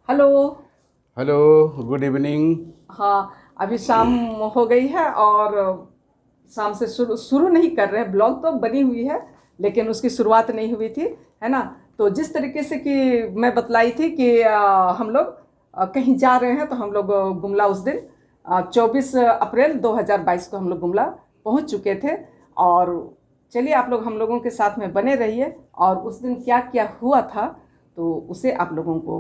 Hello. Hello, good evening. हाँ, अभी शाम हो गई है और शाम से शुरू नहीं कर रहे हैं। ब्लॉग तो बनी हुई है लेकिन उसकी शुरुआत नहीं हुई थी, है ना। तो जिस तरीके से कि मैं बतलाई थी कि हम लोग कहीं जा रहे हैं, तो हम लोग गुमला उस दिन 24 अप्रैल 2022 को हम लोग गुमला पहुंच चुके थे। और चलिए आप लोग हम लोगों के साथ में बने रहिए और उस दिन क्या क्या हुआ था तो उसे आप लोगों को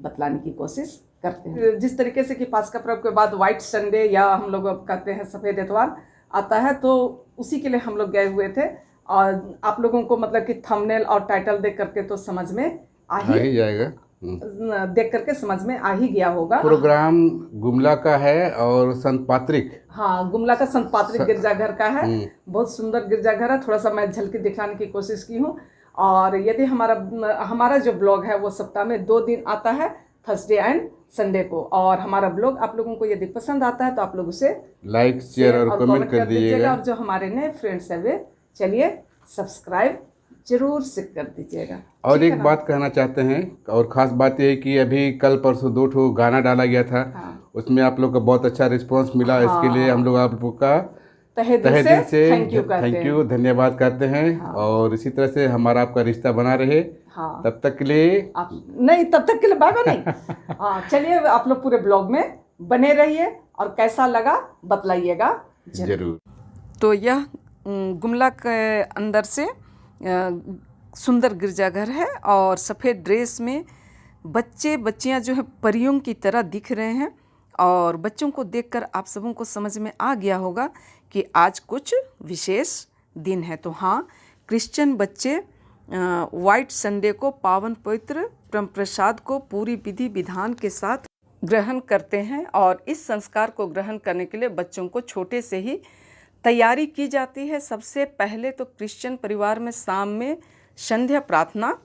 बतलाने की कोशिश करते हैं। जिस तरीके से कि पास्का पर्व के बाद व्हाइट संडे या हम लोग कहते हैं सफ़ेद इतवार आता है, तो उसी के लिए हम लोग गए हुए थे। और आप लोगों को मतलब कि थंबनेल और टाइटल देख करके तो समझ में आ ही जाएगा। देख करके समझ में आ ही गया होगा। प्रोग्राम गुमला का है और संत पात्रिक, हाँ, गुमला का संत पात्रिक गिरजाघर का है। बहुत सुंदर गिरजाघर है। थोड़ा सा मैं झलकी दिखाने की कोशिश की हूँ। और यदि हमारा जो ब्लॉग है वो सप्ताह में 2 दिन आता है, थर्सडे एंड संडे को। और हमारा ब्लॉग आप लोगों को यदि पसंद आता है तो आप लोग उसे लाइक, शेयर और कमेंट कर दीजिएगा। और जो हमारे नए फ्रेंड्स हैं वे चलिए सब्सक्राइब जरूर से कर दीजिएगा। और एक बात कहना चाहते हैं, और ख़ास बात यह है कि अभी कल परसों 2 ठो गाना डाला गया था। हाँ। उसमें आप लोग का बहुत अच्छा रिस्पांस मिला। हाँ। इसके लिए हम लोग आप लोग का तहे दिल से थैंक यू, धन्यवाद करते हैं। हाँ। और इसी तरह से हमारा आपका रिश्ता बना रहे। हाँ। तब तक के लिए तब तक के लिए बाय बाय नहीं। हाँ, चलिए आप लोग पूरे ब्लॉग में बने रहिए और कैसा लगा बतलाइएगा जरूर। तो यह गुमला के अंदर से सुंदर गिरजाघर है और सफ़ेद ड्रेस में बच्चे बच्चियां जो है परियों की तरह दिख रहे हैं। और बच्चों को देखकर आप सबों को समझ में आ गया होगा कि आज कुछ विशेष दिन है। तो हाँ, क्रिश्चियन बच्चे व्हाइट संडे को पावन पवित्र परम प्रसाद को पूरी विधि विधान के साथ ग्रहण करते हैं। और इस संस्कार को ग्रहण करने के लिए बच्चों को छोटे से ही तैयारी की जाती है। सबसे पहले तो क्रिश्चियन परिवार में शाम में संध्या प्रार्थना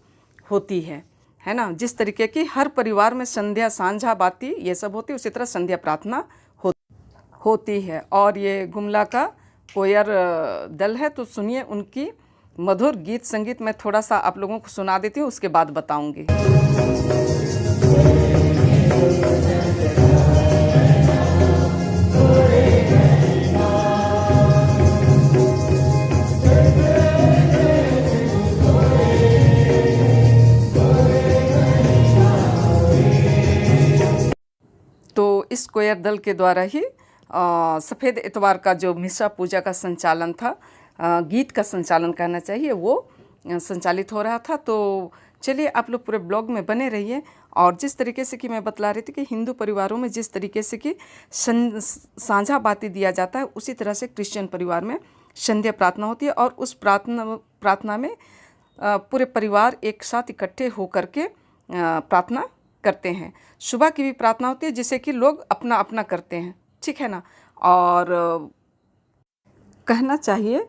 होती है ना। जिस तरीके की हर परिवार में संध्या, सांझा बाती ये सब होती है, उसी तरह संध्या प्रार्थना होती है। और ये गुमला का कोयर दल है, तो सुनिए उनकी मधुर गीत संगीत। मैं थोड़ा सा आप लोगों को सुना देती हूँ, उसके बाद बताऊँगी। तो इस कोयर दल के द्वारा ही सफ़ेद इतवार का जो मिसा पूजा का संचालन था, गीत का संचालन करना चाहिए, वो संचालित हो रहा था। तो चलिए आप लोग पूरे ब्लॉग में बने रहिए। और जिस तरीके से कि मैं बतला रही थी कि हिंदू परिवारों में जिस तरीके से कि सांझा बाती दिया जाता है, उसी तरह से क्रिश्चियन परिवार में संध्या प्रार्थना होती है। और उस प्रार्थना में पूरे परिवार एक साथ इकट्ठे होकर के प्रार्थना करते हैं। सुबह की भी प्रार्थना होती है जिसे कि लोग अपना अपना करते हैं, ठीक है ना। और कहना चाहिए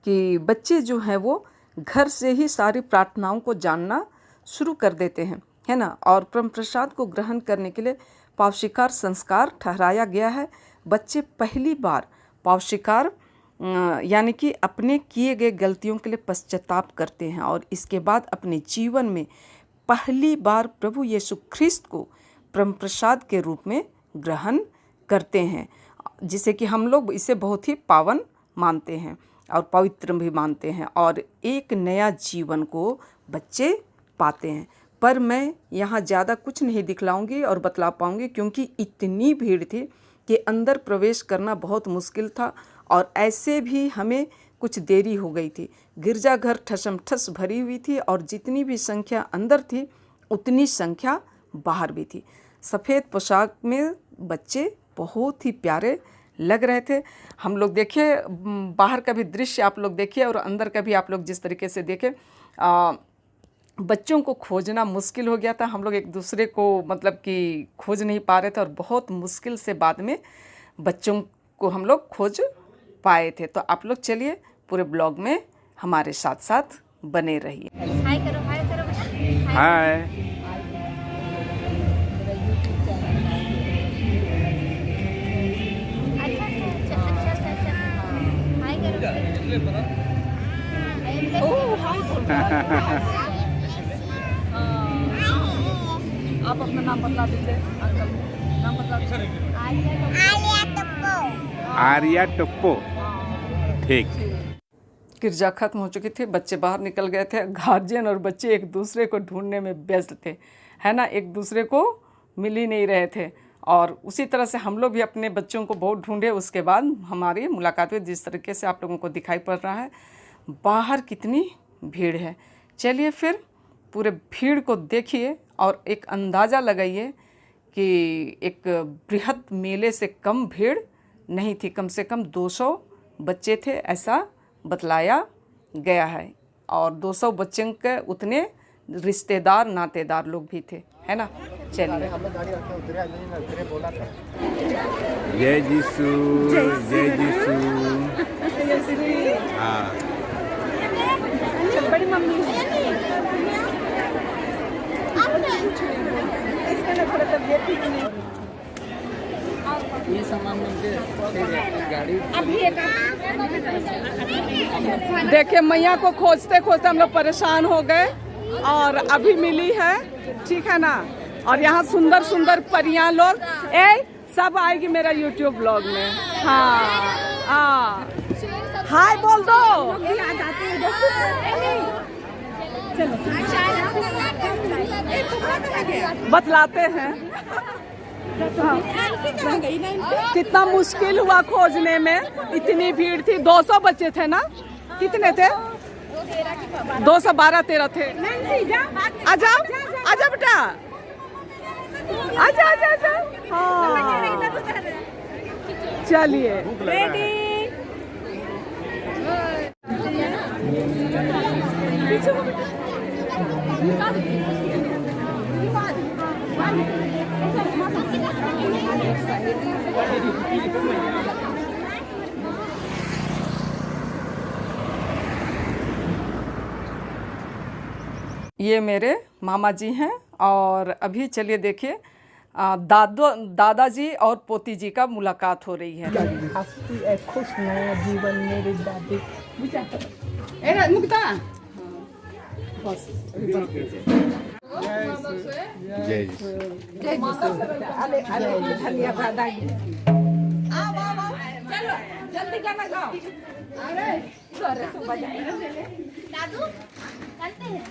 कि बच्चे जो हैं वो घर से ही सारी प्रार्थनाओं को जानना शुरू कर देते हैं, है ना। और परम प्रसाद को ग्रहण करने के लिए पावशिकार संस्कार ठहराया गया है। बच्चे पहली बार पावशिकार यानी कि अपने किए गए गलतियों के लिए पश्चाताप करते हैं और इसके बाद अपने जीवन में पहली बार प्रभु यीशु ख्रिस्त को परम प्रसाद के रूप में ग्रहण करते हैं, जिसे कि हम लोग इसे बहुत ही पावन मानते हैं और पवित्र भी मानते हैं। और एक नया जीवन को बच्चे पाते हैं। पर मैं यहाँ ज़्यादा कुछ नहीं दिखलाऊंगी और बतला पाऊंगी, क्योंकि इतनी भीड़ थी कि अंदर प्रवेश करना बहुत मुश्किल था। और ऐसे भी हमें कुछ देरी हो गई थी। गिरजाघर ठसमठस भरी हुई थी और जितनी भी संख्या अंदर थी उतनी संख्या बाहर भी थी। सफ़ेद पोशाक में बच्चे बहुत ही प्यारे लग रहे थे। हम लोग देखिए बाहर का भी दृश्य आप लोग देखिए और अंदर का भी आप लोग जिस तरीके से देखें, बच्चों को खोजना मुश्किल हो गया था। हम लोग एक दूसरे को मतलब कि खोज नहीं पा रहे थे और बहुत मुश्किल से बाद में बच्चों को हम लोग खोज पाए थे। तो आप लोग चलिए पूरे ब्लॉग में हमारे साथ साथ बने रहिए। हाय करो, हाय करो बेटा। हाय। अच्छा हाय करो। ओह हाय करो। आप अपना नाम बतला दीजिए अंकल, नाम बतला दीजिए। आर्या टप्पो। ठीक। गिरजा खत्म हो चुकी थी, बच्चे बाहर निकल गए थे, गार्जियन और बच्चे एक दूसरे को ढूंढने में व्यस्त थे, है ना, एक दूसरे को मिल ही नहीं रहे थे। और उसी तरह से हम लोग भी अपने बच्चों को बहुत ढूंढे। उसके बाद हमारी मुलाकात हुई, जिस तरीके से आप लोगों को दिखाई पड़ रहा है बाहर कितनी भीड़ है। चलिए फिर पूरे भीड़ को देखिए और एक अंदाज़ा लगाइए कि एक बृहद मेले से कम भीड़ नहीं थी, कम से कम 200 बच्चे थे ऐसा बतलाया गया है। और 200 बच्चों के उतने रिश्तेदार नातेदार लोग भी थे, है ना। चलिए। जय जीसू, जय जीसू। हाँ। बड़ी मम्मी ये सामान गाड़ी देखिए, मैया को खोजते खोजते हम लोग परेशान हो गए और अभी मिली है, ठीक है ना। और यहाँ सुंदर सुंदर परियां लोग सब आएगी मेरा YouTube ब्लॉग में। हाँ हाय बोल दो। बतलाते हैं। कितना मुश्किल हुआ खोजने में, इतनी भीड़ थी। 200 बच्चे थे ना, कितने थे? 212 13 थे। आजा आजा बेटा, आजा आजा आजा। हाँ चलिए। ये मेरे मामा जी हैं। और अभी चलिए देखिए दादाजी और पोती जी का मुलाकात हो रही है। खुश नया जीवन मेरे दादी मुक्ता। बस जय धन्यवाद। चलो जल्दी गाना गाओ। अरे दादू चलते हैं।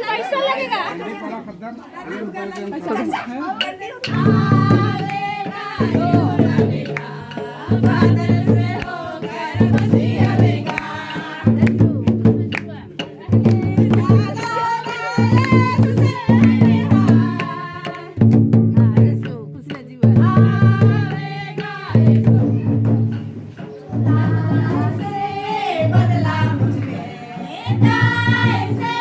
पैसा लगेगा। कैसे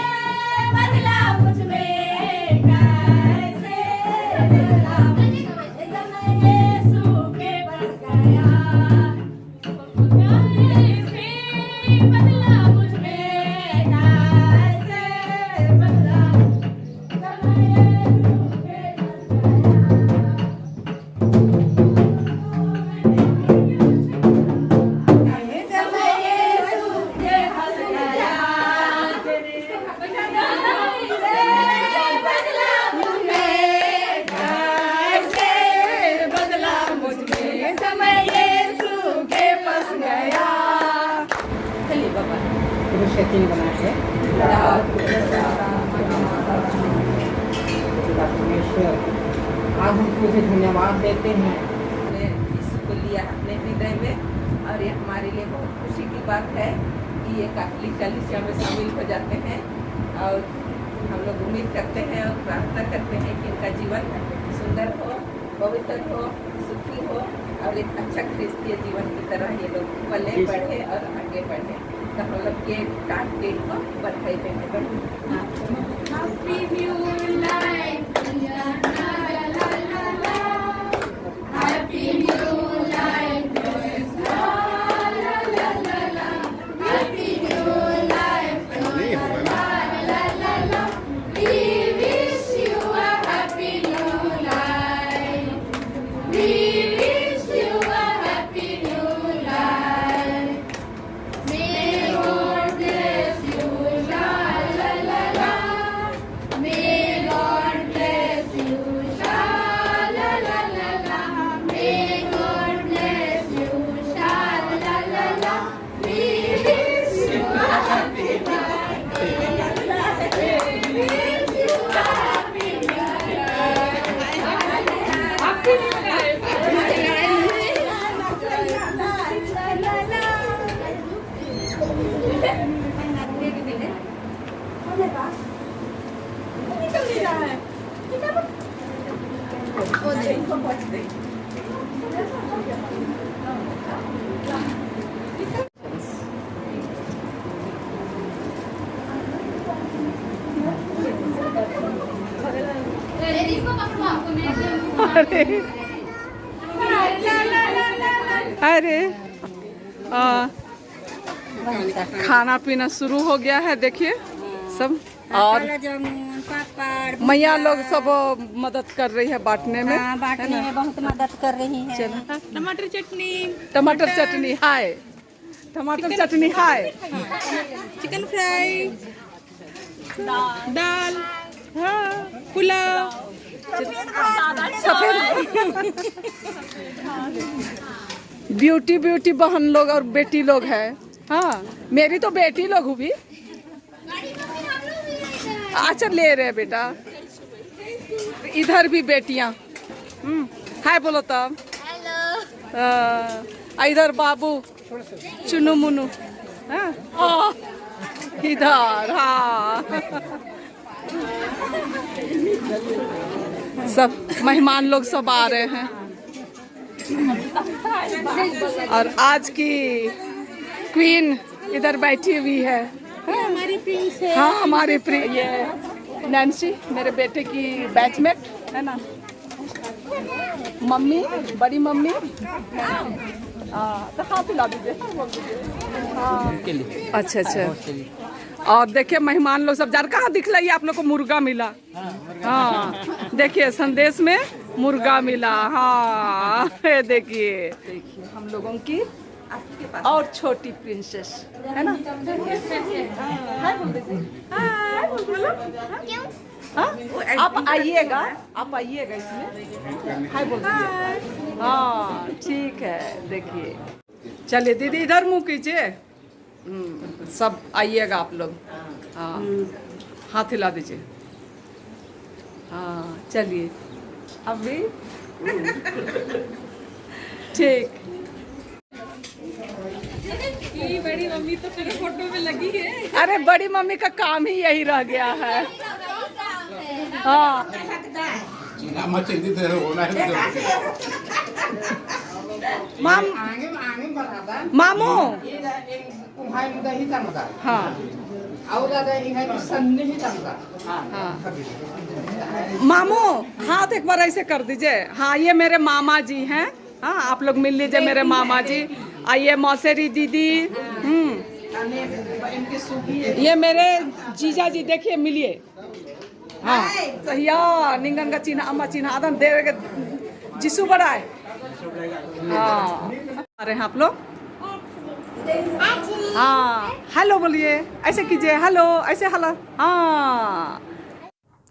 बदला मुझ में, कैसे बदला मुझ में, जब यीशु के पास गया। कैसे बदला मुझ में, कैसे बदला जब यीशु के पास गया। सेटिंग बना है परमेश्वर, आज हम तुझे धन्यवाद देते हैं। इसको लिया अपने हृदय में, और ये हमारे लिए बहुत खुशी की बात है कि ये कैथोलिक कलीसिया में शामिल हो जाते हैं। और हम लोग उम्मीद करते हैं और प्रार्थना करते हैं कि इनका जीवन सुंदर हो, पवित्र हो, सुखी हो, और एक अच्छा ख्रिस्तीय जीवन की तरह ये लोग पले बढ़े और आगे बढ़े। तो हम लोग ये काट के इनको बधाई देते हैं। Happy New Life, la la la la la. Happy New Life, praise God, la la la la. Happy New Life, praise God, la la la. We wish you a happy new life. We wish you a happy new life. May God bless you, la la la la. May God bless you, la la la la la. May God bless you, la la la la. We wish you a happy birthday. We wish you a happy birthday. Happy New Life. अरे खाना पीना शुरू हो गया है, देखिए सब। और मैया लोग सब मदद कर रही है बांटने में। बांटने में बहुत मदद कर रही है। चलो, टमाटर चटनी, टमाटर चटनी हाय, टमाटर चटनी हाय, चिकन फ्राई, दाल, पुलाव, सफेद ब्यूटी ब्यूटी बहन लोग और बेटी लोग है। हाँ, मेरी तो बेटी लोग हुई। अच्छा ले रहे बेटा, इधर भी बेटियां। हाय बोलो तब। हेलो। इधर बाबू चुनु मुनु। हाँ, इधर हाँ। सब मेहमान लोग सब आ रहे हैं। और आज की क्वीन इधर बैठी हुई है। हमारी प्रिंस है। हाँ, हमारी ये नैन्सी मेरे बेटे की बैचमेट है ना। मम्मी, बड़ी मम्मी। तो हाँ पिला दीजिए। हाँ, अच्छा अच्छा। और देखिए मेहमान लोग सब जार कहाँ दिख रही है आप लोग को? मुर्गा मिला। हाँ, देखिए संदेश में मुर्गा मिला। हाँ, देखिए हम लोगों की और छोटी प्रिंसेस है ना। हाय बोल दीजिए। हाय बोलो। हाँ, आप आइएगा, आप आइएगा इसमें। हाय बोल दीजिए। हाँ ठीक है। देखिए चलिए दीदी इधर मुँह कीजिए। सब आइएगा आप लोग। हाँ, हाथ हिला दीजिए। हाँ चलिए अभी ठीक। बड़ी मम्मी तो पूरे फोटो में लगी है। अरे बड़ी मम्मी का काम ही यही रह गया है। हाँ मामू। हाँ और ज्यादा ये है कि सन्निहित अंतर। मामू हाथ एक बार ऐसे कर दीजिए। हाँ, ये मेरे मामा जी हैं। हाँ, आप लोग मिल लीजिए मेरे मामा जी। आइए मौसेरी दीदी। इनकी सूखी ये मेरे जीजा जी, देखिए मिलिए। हाँ सहिया निंगन का चिन्ह अम्मा चिन्ह आदन देवे के जिसु बड़ा है। हाँ अरे आप लोग हाँ हेलो बोलिए, ऐसे कीजिए हेलो, ऐसे हेलो। हाँ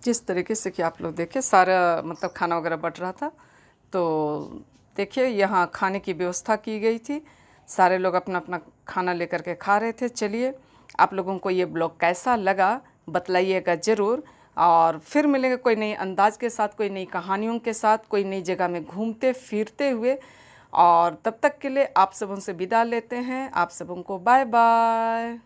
जिस तरीके से कि आप लोग देखिए सारा मतलब खाना वगैरह बट रहा था, तो देखिए यहाँ खाने की व्यवस्था की गई थी। सारे लोग अपना अपना खाना लेकर के खा रहे थे। चलिए आप लोगों को ये ब्लॉग कैसा लगा बतलाइएगा ज़रूर, और फिर मिलेंगे कोई नई अंदाज के साथ, कोई नई कहानियों के साथ, कोई नई जगह में घूमते फिरते हुए। और तब तक के लिए आप सबों से विदा लेते हैं। आप सबों को बाय बाय।